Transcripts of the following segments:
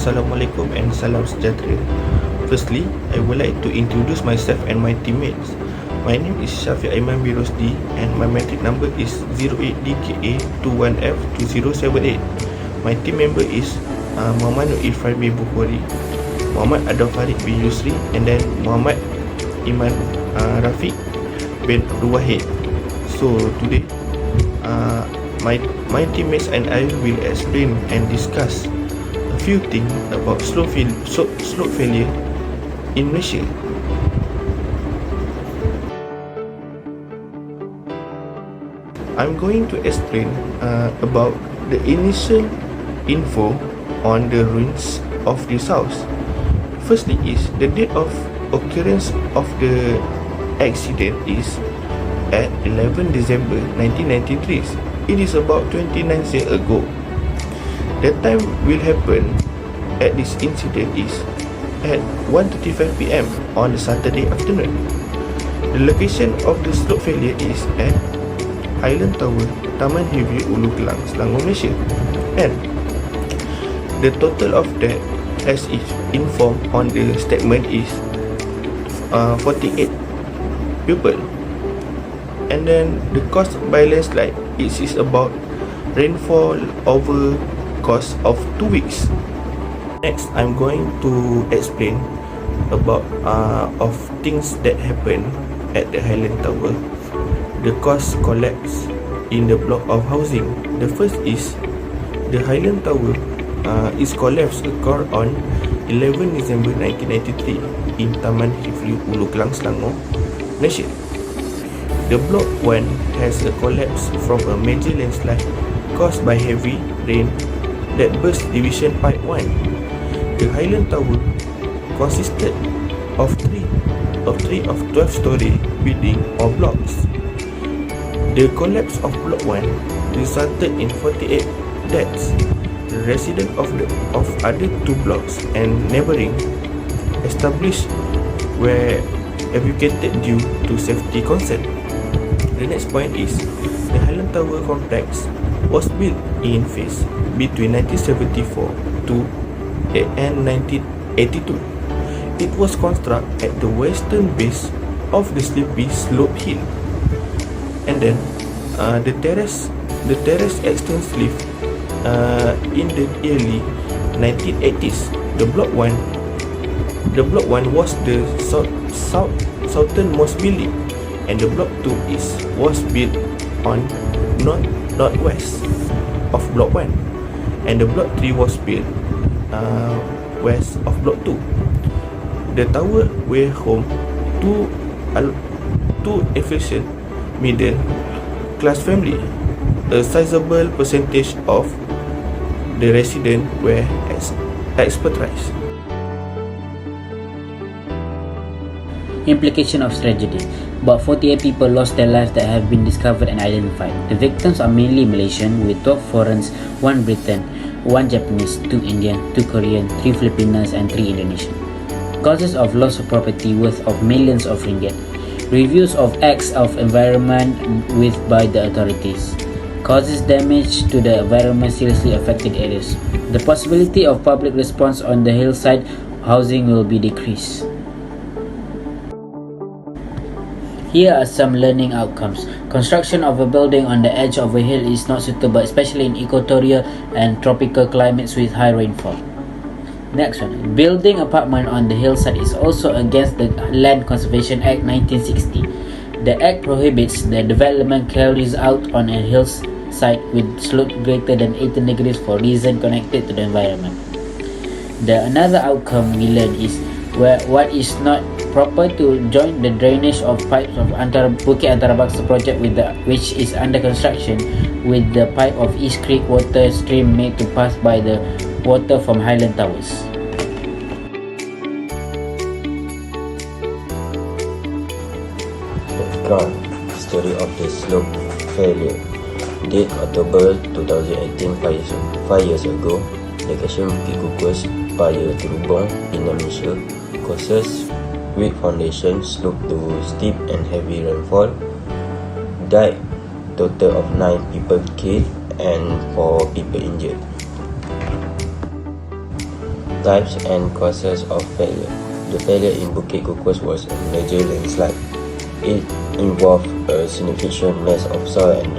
Assalamualaikum and salam sejahtera. Firstly, I would like to introduce myself and my teammates. My name is Syafiq Aiman Birosdi and my metric number is 08DKA21F2078. My team member is Muhammad Nur Irfan bin Bukhari, Muhammad Adam Farid bin Yusri, and then Muhammad Iman Rafiq bin Abdul Wahid. So today, my teammates and I will explain and discuss a few things about slope failure in Malaysia. I'm going to explain about the initial info on the ruins of this house. Firstly is the date of occurrence of the accident is at 11 December 1993. It is about 29 years ago. The time will happen at this incident is at 1:35 PM on the Saturday afternoon. The location of the slope failure is at Highland Tower, Taman Heavy, Ulu Kelang, Selangor, Malaysia. And the total of death as is informed on the statement is 48 people. And then the cause by landslide is about rainfall over course of 2 weeks. Next, I'm going to explain about of things that happen at the Highland Tower. The cause collapse in the block of housing. The first is the Highland Tower is collapsed occurred on 11 December 1993 in Taman Hifli, Ulu Kelang, Selangor, Malaysia. The block 1 has a collapse from a major landslide caused by heavy rain that burst division pipe 1. The Highland Tower consisted of 12-story building or blocks. The collapse of block 1 resulted in 48 deaths. The residents of other 2 blocks and neighboring established were evacuated due to safety concern. The next point is the Highland Tower complex was built in phase between 1974 and 1982. It was constructed at the western base of the slippery slope hill, and then the terrace extends lift in the early 1980s. The block 1 was the southernmost building, and the block 2 was built on northwest of block 1, and the block 3 was built west of block 2. The tower were home to efficient middle class family. A sizable percentage of the residents were expatriates. Implication of tragedy. About 48 people lost their lives that have been discovered and identified. The victims are mainly Malaysian, with 12 foreigners, 1 Briton, 1 Japanese, 2 Indian, 2 Korean, 3 Filipinos and 3 Indonesian. Causes of loss of property worth of millions of ringgit. Reviews of acts of environment with by the authorities. Causes damage to the environment seriously affected areas. The possibility of public response on the hillside housing will be decreased. Here are some learning outcomes. Construction of a building on the edge of a hill is not suitable, especially in equatorial and tropical climates with high rainfall. Next one. Building apartment on the hillside is also against the Land Conservation Act 1960. The act prohibits the development carries out on a hillside with slope greater than 18 degrees for reasons connected to the environment. Another outcome we learn is what is not proper to join the drainage of pipes of Bukit Antarabangsa project which is under construction with the pipe of East Creek water stream made to pass by the water from Highland Towers. Background story of the slope failure. Date October 2018, 5 years ago. Location Bukit Kukus, Paya Terubong, in Malaysia. Causes weak foundation, slope to steep and heavy rainfall. Died, total of 9 people killed and 4 people injured. Types and causes of failure. The failure in Bukit Kukus was a major landslide. It involved a significant mass of soil and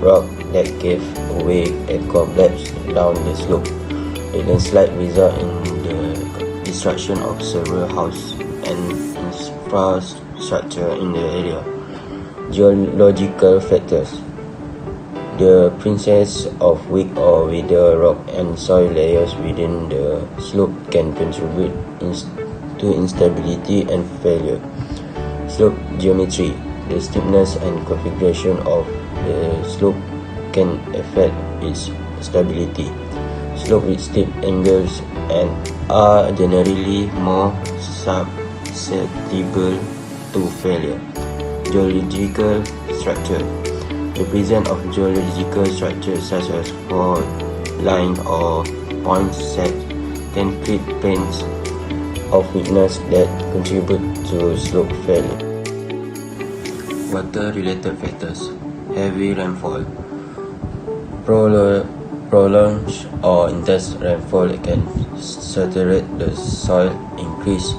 rock that gave way and collapsed down the slope. The landslide resulted in the destruction of several houses and infrastructure in the area. Geological factors. The presence of weak or wider rock and soil layers within the slope can contribute to instability and failure. Slope geometry. The steepness and configuration of the slope can affect its stability. Slopes with steep angles and are generally more susceptible to failure. Geological structure. The presence of geological structures such as fault line or point set can create planes of weakness that contribute to slope failure. Water-related factors. Heavy rainfall. Prolonged or intense rainfall can saturate the soil, increase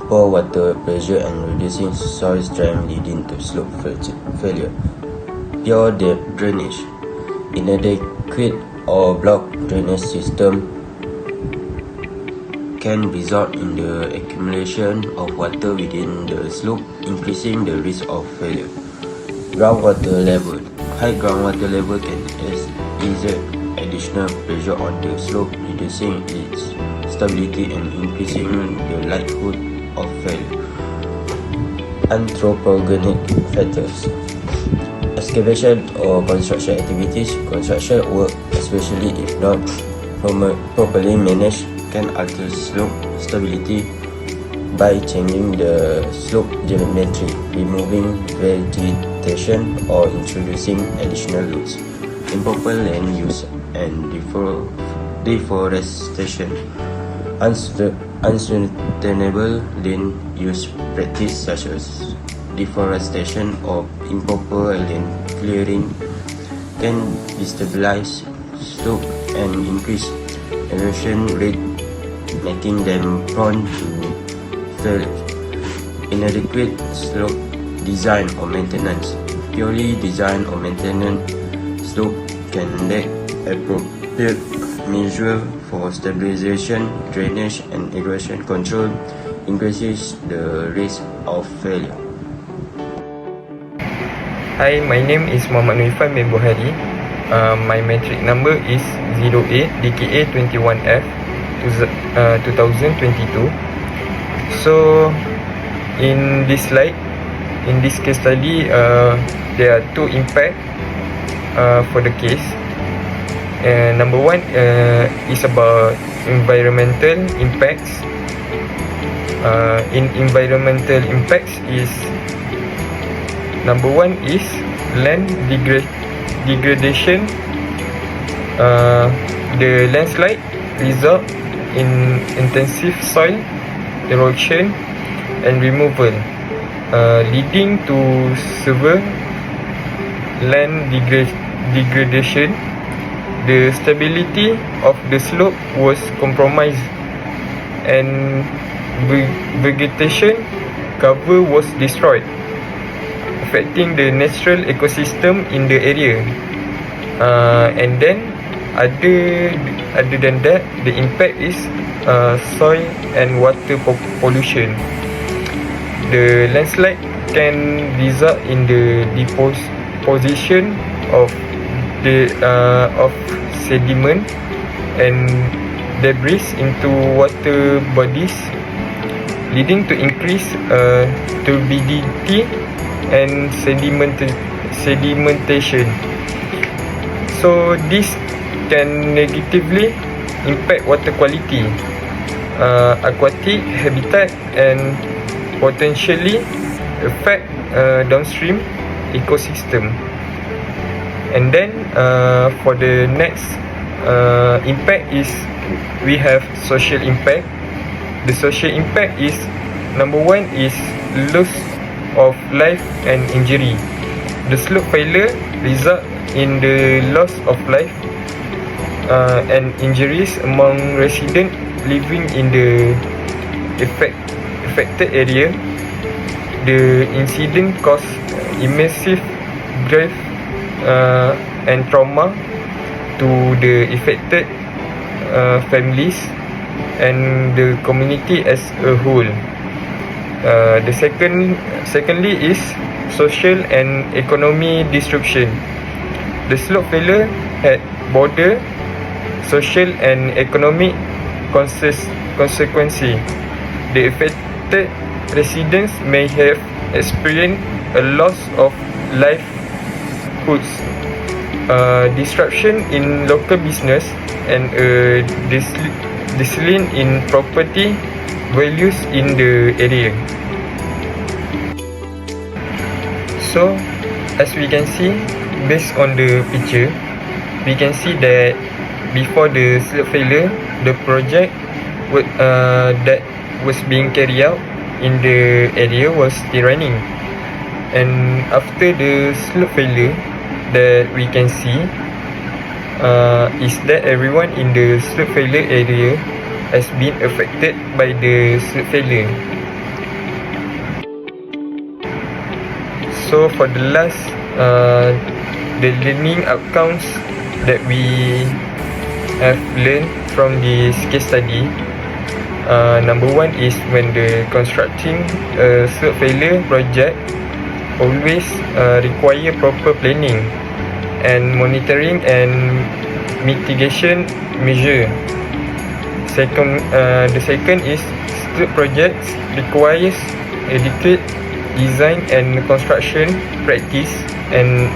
poor water pressure and reducing soil strength, leading to slope failure. Pure drainage. Inadequate or blocked drainage system can result in the accumulation of water within the slope, increasing the risk of failure. Groundwater level. High groundwater level can exert additional pressure on the slope, reducing its stability and increasing the likelihood of failure. Anthropogenic factors. Excavation or construction activities. Construction work, especially if not properly managed, can alter slope stability by changing the slope geometry, removing vegetation, or introducing additional loads. Improper land use and deforestation. Unsustainable land use practice such as deforestation or improper land clearing can destabilize slope and increase erosion rate, making them prone to failure. Inadequate slope design or maintenance. Purely design or maintenance slope can lack appropriate measure for stabilization, drainage, and erosion control, increases the risk of failure. Hi, my name is Muhammad Nuifan bin Buhari. My metric number is 08 DKA 21F 2022. So, in this slide, in this case study, there are two impacts for the case. Number one is about environmental impacts. In environmental impacts is number one is land degradation. The landslide result in intensive soil erosion and removal, leading to severe land degradation. The stability of the slope was compromised and vegetation cover was destroyed, affecting the natural ecosystem in the area. And then other than that, the impact is soil and water pollution. The landslide can result in the deposition of sediment and debris into water bodies, leading to increased turbidity and sedimentation. So this can negatively impact water quality, aquatic habitat, and potentially affect downstream ecosystem. And then for the next impact is we have social impact. The social impact is number one is loss of life and injury. The slope failure result in the loss of life and injuries among residents living in the affected area. The incident caused immense grief and trauma to the affected families and the community as a whole. Secondly is social and economic disruption. The slope failure had broader social and economic consequences. The affected residents may have experienced a loss of livelihoods, disruption in local business, and a decline in property values in the area. So, as we can see, based on the picture, we can see that before the slope failure, the project that was being carried out in the area was still running, and after the slope failure that we can see is that everyone in the slope failure area has been affected by the slope failure. So for the last the learning outcomes that we have learned from this case study, number one is when the constructing a slope failure project always require proper planning and monitoring and mitigation measure. The second is slope projects requires adequate design and construction practice, and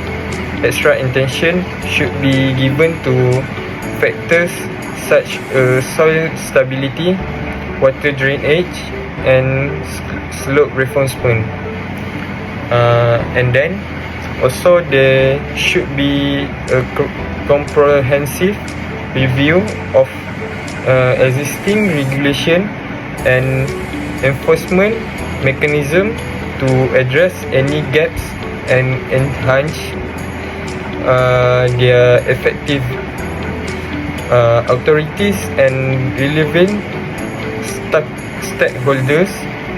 extra attention should be given to factors such as soil stability, water drainage, and slope reinforcement. And then also there should be a comprehensive review of existing regulation and enforcement mechanism to address any gaps and enhance their effective. Authorities and relevant stakeholders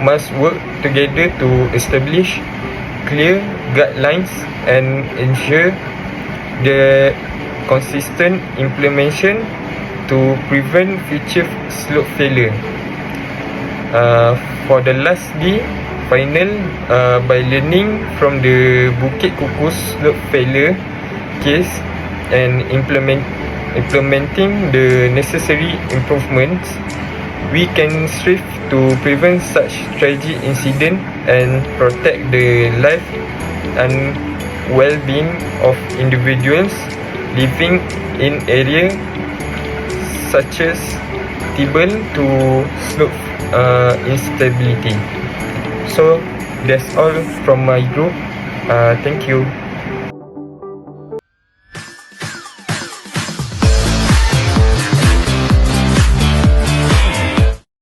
must work together to establish clear guidelines and ensure the consistent implementation to prevent future slope failure. For the last D, final, by learning from the Bukit Kukus slope failure case and implementing the necessary improvements, we can strive to prevent such tragic incident and protect the life and well-being of individuals living in area such as susceptible to slope instability. So that's all from my group. Thank you.